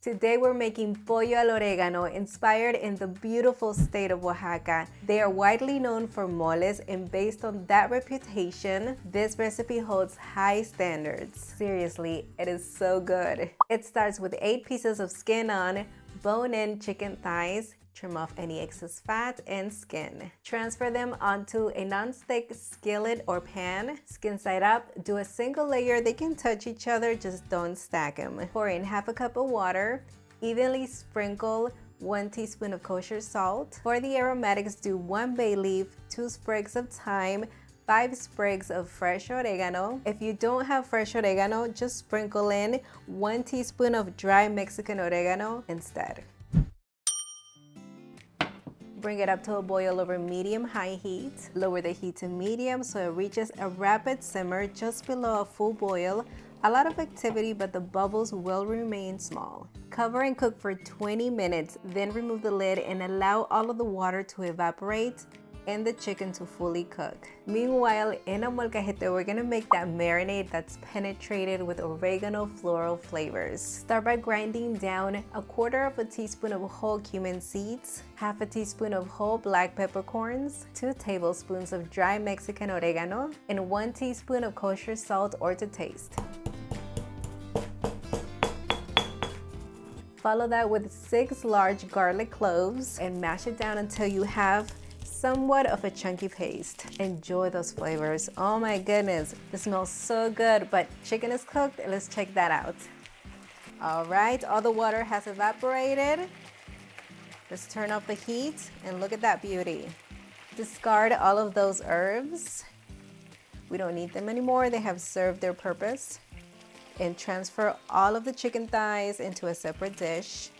Today we're making pollo al oregano, inspired in the beautiful state of Oaxaca. They are widely known for moles, and based on that reputation, this recipe holds high standards. Seriously, it is so good. It starts with 8 pieces of skin on, bone-in chicken thighs. Trim off any excess fat and skin. Transfer them onto a non-stick skillet or pan. Skin side up, do a single layer. They can touch each other, just don't stack them. Pour in half a cup of water. Evenly sprinkle 1 teaspoon of kosher salt. For the aromatics, do 1 bay leaf, 2 sprigs of thyme, 5 sprigs of fresh oregano. If you don't have fresh oregano, just sprinkle in 1 teaspoon of dry Mexican oregano instead. Bring it up to a boil over medium-high heat. Lower the heat to medium so it reaches a rapid simmer just below a full boil. A lot of activity, but the bubbles will remain small. Cover and cook for 20 minutes, then remove the lid and allow all of the water to evaporate and the chicken to fully cook. Meanwhile, in a molcajete, we're gonna make that marinade that's penetrated with oregano floral flavors. Start by grinding down 1/4 teaspoon of whole cumin seeds, 1/2 teaspoon of whole black peppercorns, 2 tablespoons of dry Mexican oregano, and 1 teaspoon of kosher salt or to taste. Follow that with 6 large garlic cloves and mash it down until you have somewhat of a chunky paste. Enjoy those flavors. Oh my goodness, it smells so good, but chicken is cooked. Let's check that out. All right, all the water has evaporated. Let's turn off the heat and look at that beauty. Discard all of those herbs. We don't need them anymore. They have served their purpose. And transfer all of the chicken thighs into a separate dish.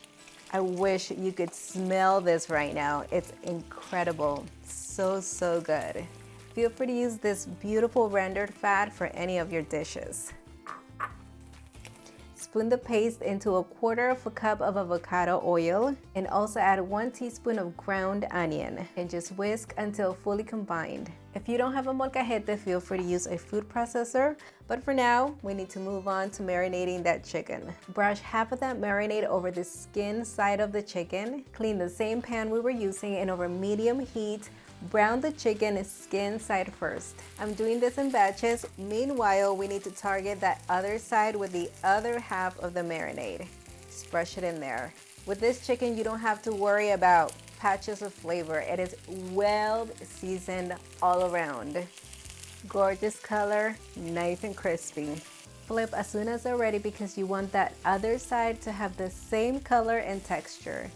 I wish you could smell this right now. It's incredible. So good. Feel free to use this beautiful rendered fat for any of your dishes. Spoon the paste into 1/4 cup of avocado oil and also add 1 teaspoon of ground onion and just whisk until fully combined. If you don't have a molcajete, feel free to use a food processor, but for now, we need to move on to marinating that chicken. Brush half of that marinade over the skin side of the chicken. Clean the same pan we were using and over medium heat, brown the chicken skin side first. I'm doing this in batches. Meanwhile, we need to target that other side with the other half of the marinade. Just brush it in there. With this chicken, you don't have to worry about patches of flavor. It is well seasoned all around. Gorgeous color, nice and crispy. Flip as soon as they're ready because you want that other side to have the same color and texture.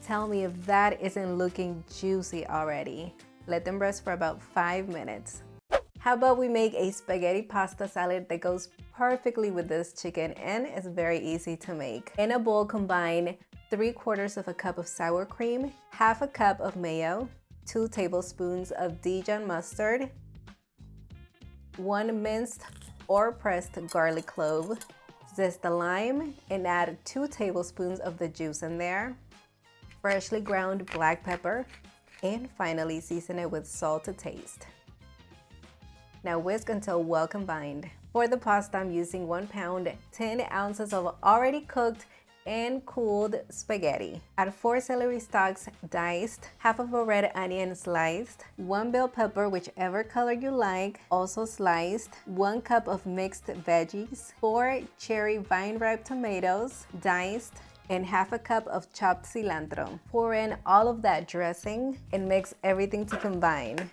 Tell me if that isn't looking juicy already. Let them rest for about 5 minutes. How about we make a spaghetti pasta salad that goes perfectly with this chicken and is very easy to make. In a bowl, combine 3/4 cup of sour cream, 1/2 cup of mayo, 2 tablespoons of Dijon mustard, 1 minced or pressed garlic clove, zest the lime, and add 2 tablespoons of the juice in there, freshly ground black pepper, and finally season it with salt to taste. Now whisk until well combined. For the pasta, I'm using 1 pound, 10 ounces of already cooked and cooled spaghetti. Add 4 celery stalks diced, 1/2 of a red onion sliced, 1 bell pepper, whichever color you like, also sliced, 1 cup of mixed veggies, 4 cherry vine-ripe tomatoes diced, and 1/2 cup of chopped cilantro. Pour in all of that dressing and mix everything to combine.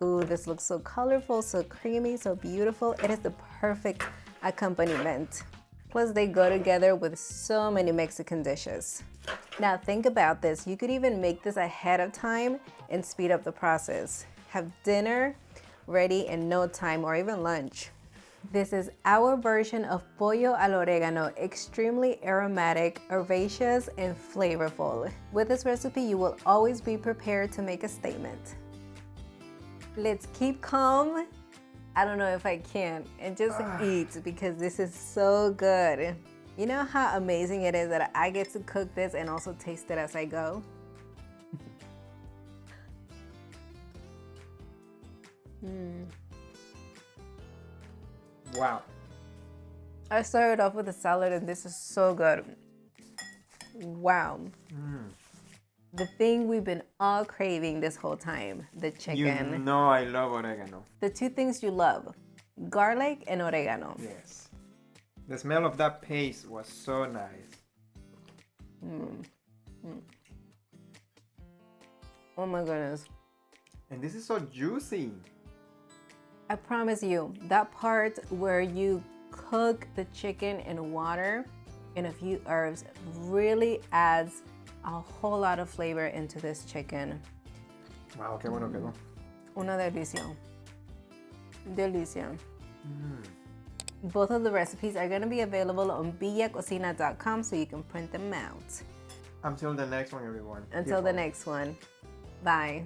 Ooh, this looks so colorful, so creamy, so beautiful. It is the perfect accompaniment. Plus, they go together with so many Mexican dishes. Now think about this. You could even make this ahead of time and speed up the process. Have dinner ready in no time or even lunch. This is our version of pollo al oregano, extremely aromatic, herbaceous, and flavorful. With this recipe, you will always be prepared to make a statement. Let's keep calm. I don't know if I can, and just eat because this is so good. You know how amazing it is that I get to cook this and also taste it as I go? Wow. I started off with a salad and this is so good. Wow. The thing we've been all craving this whole time, the chicken. You know I love oregano. The two things you love, garlic and oregano. Yes. The smell of that paste was so nice. Oh my goodness. And this is so juicy. I promise you, that part where you cook the chicken in water and a few herbs really adds a whole lot of flavor into this chicken. Wow, qué bueno quedó. Una delicia. Delicia. Both of the recipes are going to be available on villacocina.com so you can print them out. Until the next one, everyone. Until the next one. Bye.